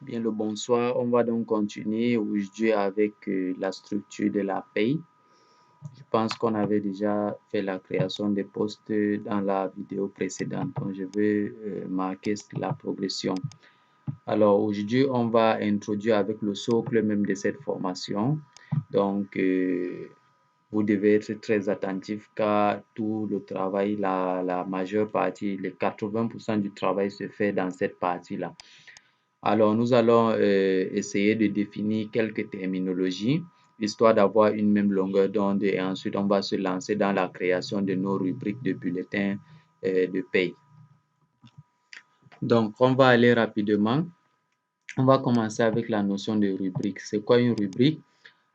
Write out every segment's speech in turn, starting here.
Bien le bonsoir, on va donc continuer aujourd'hui avec la structure de la paye. Je pense qu'on avait déjà fait la création des postes dans la vidéo précédente, donc je vais marquer la progression. Alors aujourd'hui, on va introduire avec le socle même de cette formation. Donc, vous devez être très attentif car tout le travail, la majeure partie, les 80% du travail se fait dans cette partie-là. Alors, nous allons essayer de définir quelques terminologies, histoire d'avoir une même longueur d'onde et ensuite on va se lancer dans la création de nos rubriques de bulletins de paye. Donc, on va aller rapidement. On va commencer avec la notion de rubrique. C'est quoi une rubrique?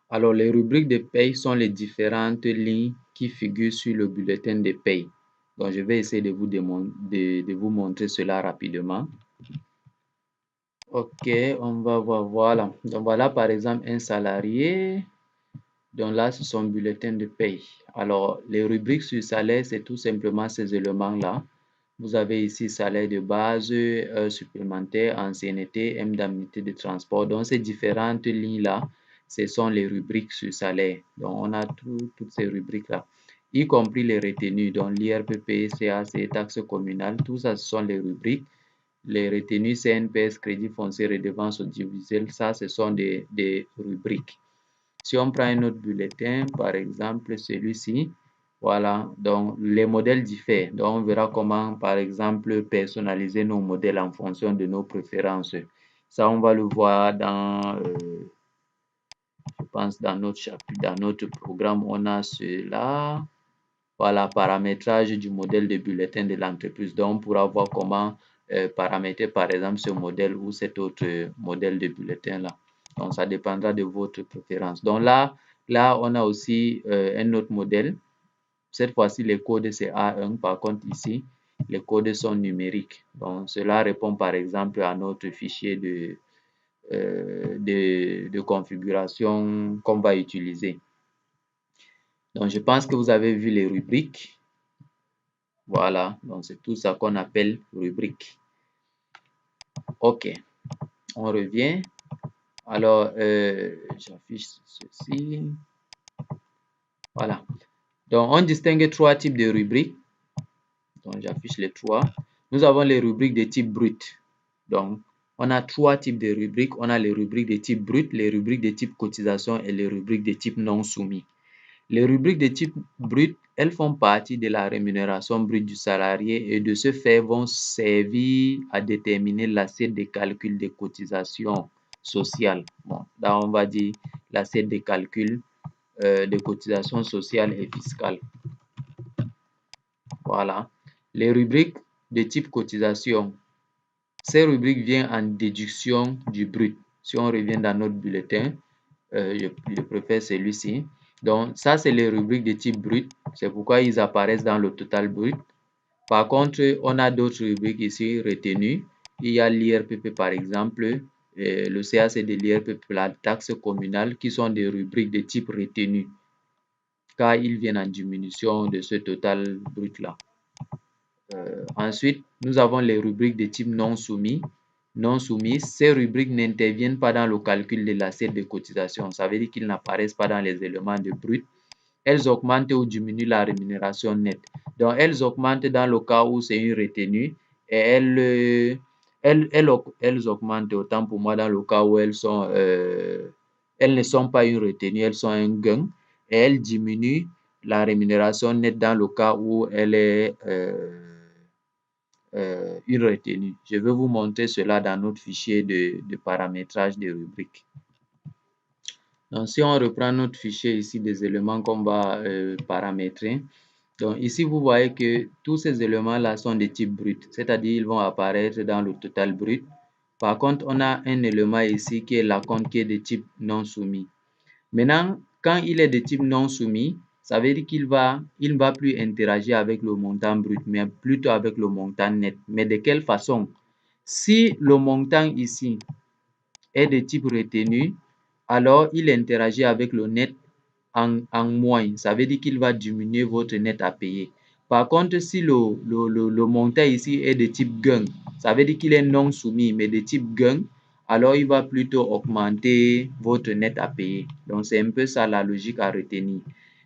Alors, les rubriques de paye sont les différentes lignes qui figurent sur le bulletin de paye. Donc, je vais essayer de vous montrer cela rapidement. Ok, on va voir, voilà. Donc, voilà par exemple un salarié. Donc là, c'est son bulletin de paye. Alors, les rubriques sur salaire, c'est tout simplement ces éléments-là. Vous avez ici salaire de base, heures supplémentaires, ancienneté, indemnité de transport. Donc, ces différentes lignes-là, ce sont les rubriques sur salaire. Donc, on a toutes ces rubriques-là, y compris les retenues. Donc, l'IRPP, CAC, taxes communales, tout ça, ce sont les rubriques. Les retenues CNPS, crédit foncier, redevance audiovisuelle, ça, ce sont des rubriques. Si on prend un autre bulletin, par exemple celui-ci, voilà, donc les modèles diffèrent. Donc on verra comment, par exemple, personnaliser nos modèles en fonction de nos préférences. Ça, on va le voir dans, je pense, dans notre chapitre, dans notre programme, on a cela. Voilà, paramétrage du modèle de bulletin de l'entreprise. Donc, on pourra voir comment paramétrer, par exemple, ce modèle ou cet autre modèle de bulletin-là. Donc, ça dépendra de votre préférence. Donc, là on a aussi un autre modèle. Cette fois-ci, les codes, c'est A1. Par contre, ici, les codes sont numériques. Donc, cela répond, par exemple, à notre fichier de configuration qu'on va utiliser. Donc, je pense que vous avez vu les rubriques. Voilà, donc c'est tout ça qu'on appelle rubrique. Ok, on revient. Alors, j'affiche ceci. Voilà. Donc, on distingue trois types de rubriques. Donc, j'affiche les trois. Nous avons les rubriques de type brut. Donc, on a trois types de rubriques. On a les rubriques de type brut, les rubriques de type cotisation et les rubriques de type non soumis. Les rubriques de type brut, elles font partie de la rémunération brute du salarié et de ce fait vont servir à déterminer l'assiette de calcul des cotisations sociales. Bon, là, on va dire l'assiette de calcul des cotisations sociales et fiscales. Voilà. Les rubriques de type cotisation, ces rubriques viennent en déduction du brut. Si on revient dans notre bulletin, je préfère celui-ci. Donc, ça, c'est les rubriques de type brut. C'est pourquoi ils apparaissent dans le total brut. Par contre, on a d'autres rubriques ici retenues. Il y a l'IRPP, par exemple, le CAC de l'IRPP, la taxe communale, qui sont des rubriques de type retenu, car ils viennent en diminution de ce total brut-là. Ensuite, nous avons les rubriques de type non soumis. Non soumises, ces rubriques n'interviennent pas dans le calcul de l'assiette de cotisation. Ça veut dire qu'ils n'apparaissent pas dans les éléments de brut. Elles augmentent ou diminuent la rémunération nette. Donc, elles augmentent dans le cas où c'est une retenue et elles augmentent autant pour moi dans le cas où elles ne sont pas une retenue, elles sont un gain et elles diminuent la rémunération nette dans le cas où elle est une retenue. Je vais vous montrer cela dans notre fichier de paramétrage des rubriques. Donc, si on reprend notre fichier ici des éléments qu'on va paramétrer, donc ici vous voyez que tous ces éléments-là sont de type brut, c'est-à-dire ils vont apparaître dans le total brut. Par contre, on a un élément ici qui est l'acompte qui est de type non soumis. Maintenant, quand il est de type non soumis, ça veut dire qu'il ne va plus interagir avec le montant brut, mais plutôt avec le montant net. Mais de quelle façon? Si le montant ici est de type retenu, alors il interagit avec le net en moins. Ça veut dire qu'il va diminuer votre net à payer. Par contre, si le montant ici est de type gain, ça veut dire qu'il est non soumis, mais de type gain, alors il va plutôt augmenter votre net à payer. Donc, c'est un peu ça la logique à retenir.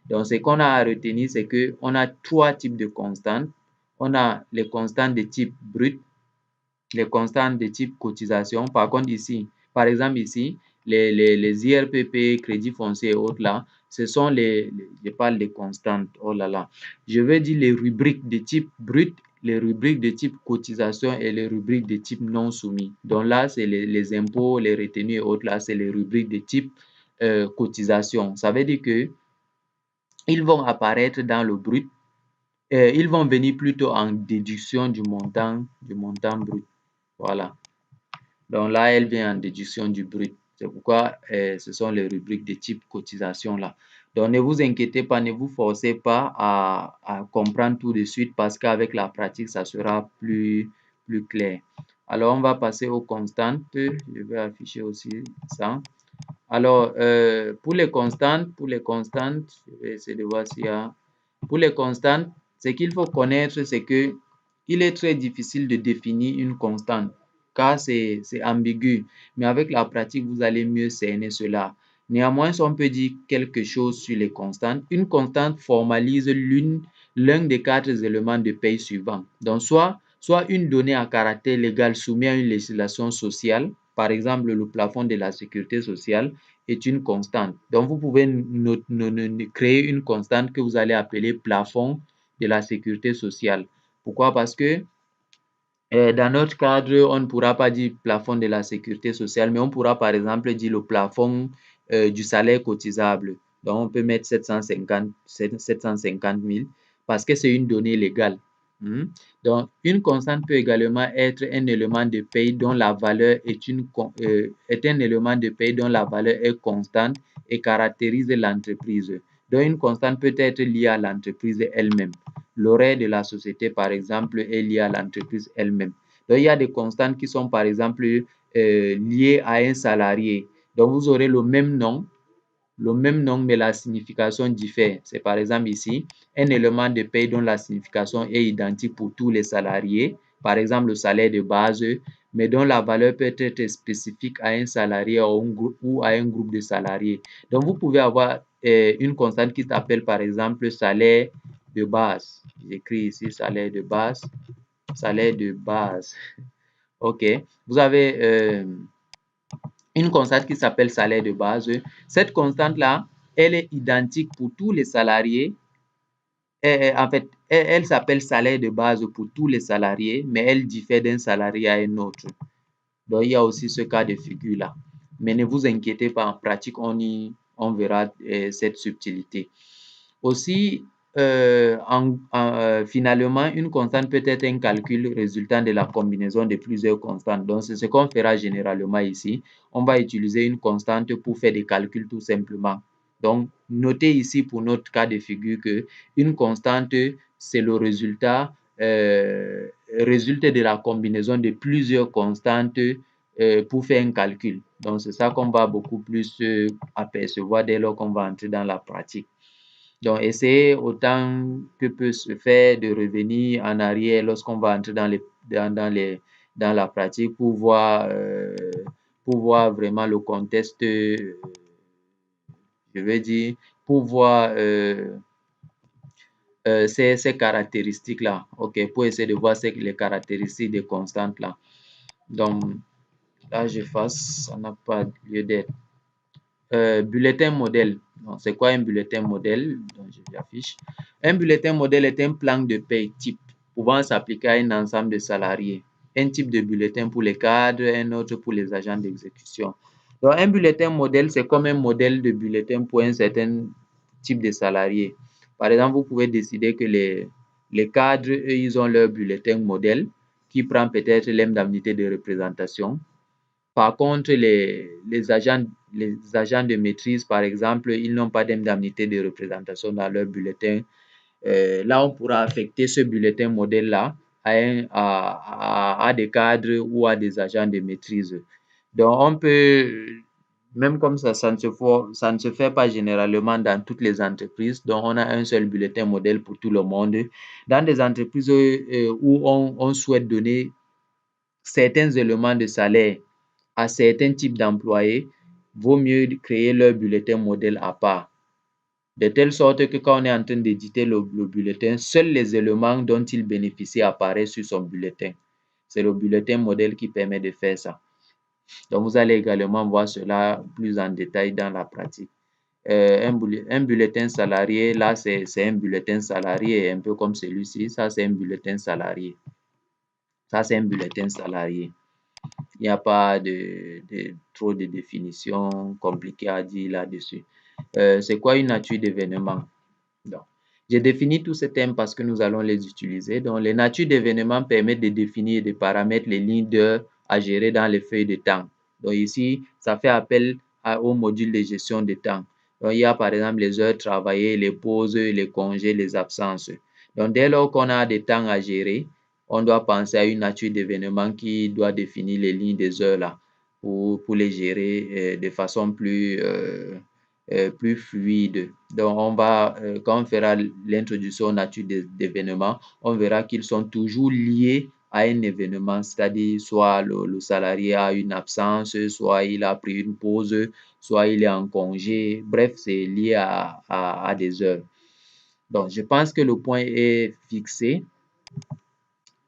Donc, ce qu'on a à retenir, c'est qu'on a trois types de constantes. On a les constantes de type brut, les constantes de type cotisation. Par contre, ici, par exemple, ici, les IRPP, crédit foncier et autres là, ce sont je parle des constantes, oh là là. Je veux dire les rubriques de type brut, les rubriques de type cotisation et les rubriques de type non soumis. Donc là, c'est les impôts, les retenues et autres là, c'est les rubriques de type cotisation. Ça veut dire que ils vont apparaître dans le brut, ils vont venir plutôt en déduction du montant brut. Voilà. Donc là, elle vient en déduction du brut. C'est pourquoi ce sont les rubriques de type cotisation là. Donc ne vous inquiétez pas, ne vous forcez pas à comprendre tout de suite parce qu'avec la pratique, ça sera plus clair. Alors on va passer aux constantes. Je vais afficher aussi ça. Alors pour les constantes, je vais essayer de voir s'il y a. Pour les constantes, ce qu'il faut connaître, c'est que il est très difficile de définir une constante car c'est ambigu. Mais avec la pratique, vous allez mieux cerner cela. Néanmoins, on peut dire quelque chose sur les constantes. Une constante formalise l'un des quatre éléments de paye suivants. Donc, soit une donnée à caractère légal soumise à une législation sociale, par exemple le plafond de la sécurité sociale, est une constante. Donc, vous pouvez créer une constante que vous allez appeler plafond de la sécurité sociale. Pourquoi? Parce que dans notre cadre, on ne pourra pas dire plafond de la sécurité sociale, mais on pourra par exemple dire le plafond du salaire cotisable. Donc, on peut mettre 750 000 parce que c'est une donnée légale. Donc, une constante peut également être un élément de paye dont la valeur est un élément de paye dont la valeur est constante et caractérise l'entreprise. Donc, une constante peut être liée à l'entreprise elle-même. L'horaire de la société, par exemple, est lié à l'entreprise elle-même. Donc, il y a des constantes qui sont, par exemple, liées à un salarié. Donc, vous aurez le même nom, mais la signification diffère. C'est par exemple ici, un élément de paye dont la signification est identique pour tous les salariés. Par exemple, le salaire de base, mais dont la valeur peut être spécifique à un salarié ou à un groupe de salariés. Donc, vous pouvez avoir une constante qui s'appelle, par exemple, salaire de base. J'écris ici salaire de base. Salaire de base. OK. Vous avez une constante qui s'appelle salaire de base. Cette constante-là, elle est identique pour tous les salariés. En fait, elle s'appelle salaire de base pour tous les salariés, mais elle diffère d'un salarié à un autre. Donc, il y a aussi ce cas de figure-là. Mais ne vous inquiétez pas, en pratique, on verra cette subtilité. Aussi, finalement, une constante peut être un calcul résultant de la combinaison de plusieurs constantes. Donc, c'est ce qu'on fera généralement ici. On va utiliser une constante pour faire des calculs tout simplement. Donc, notez ici pour notre cas de figure que une constante, c'est le résulte de la combinaison de plusieurs constantes pour faire un calcul. Donc, c'est ça qu'on va beaucoup plus apercevoir dès lors qu'on va entrer dans la pratique. Donc, essayez autant que peut se faire de revenir en arrière lorsqu'on va entrer dans la pratique pour voir vraiment le contexte, je veux dire, pour voir ces caractéristiques-là, ok, pour essayer de voir les caractéristiques des constantes-là. Donc, là, j'efface, ça n'a pas lieu d'être. Bulletin modèle. C'est quoi un bulletin modèle? Donc, je l'affiche. Un bulletin modèle est un plan de paie type pouvant s'appliquer à un ensemble de salariés. Un type de bulletin pour les cadres, un autre pour les agents d'exécution. Donc, un bulletin modèle, c'est comme un modèle de bulletin pour un certain type de salariés. Par exemple, vous pouvez décider que les cadres, eux, ils ont leur bulletin modèle qui prend peut-être l'indemnité de représentation. Par contre, les agents de maîtrise, par exemple, ils n'ont pas d'indemnité de représentation dans leur bulletin. Là, on pourra affecter ce bulletin modèle-là à des cadres ou à des agents de maîtrise. Donc, on peut, même comme ça ne se fait pas généralement dans toutes les entreprises. Donc, on a un seul bulletin modèle pour tout le monde. Dans des entreprises où on souhaite donner certains éléments de salaire à certains types d'employés, vaut mieux créer leur bulletin modèle à part. De telle sorte que quand on est en train d'éditer le bulletin, seuls les éléments dont il bénéficie apparaissent sur son bulletin. C'est le bulletin modèle qui permet de faire ça. Donc, vous allez également voir cela plus en détail dans la pratique. Un bulletin salarié, là, c'est un bulletin salarié, un peu comme celui-ci. Ça, c'est un bulletin salarié. Ça, c'est un bulletin salarié. Il n'y a pas trop de définitions compliquées à dire là-dessus. C'est quoi une nature d'événement? Donc, j'ai défini tous ces thèmes parce que nous allons les utiliser. Donc, les natures d'événements permettent de définir et de paramètres les lignes d'heures à gérer dans les feuilles de temps. Donc, ici, ça fait appel au module de gestion de temps. Donc, il y a par exemple les heures travaillées, les pauses, les congés, les absences. Donc, dès lors qu'on a des temps à gérer, on doit penser à une nature d'événement qui doit définir les lignes des heures là pour les gérer de façon plus fluide. Donc, quand on fera l'introduction aux natures d'événements, on verra qu'ils sont toujours liés à un événement, c'est-à-dire soit le salarié a une absence, soit il a pris une pause, soit il est en congé. Bref, c'est lié à des heures. Donc, je pense que le point est fixé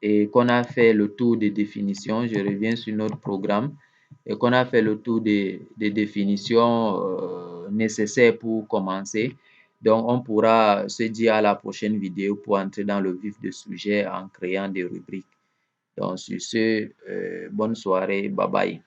et qu'on a fait le tour des définitions. Je reviens sur notre programme et qu'on a fait le tour des définitions nécessaires pour commencer. Donc, on pourra se dire à la prochaine vidéo pour entrer dans le vif du sujet en créant des rubriques. Donc, sur ce, bonne soirée, bye bye.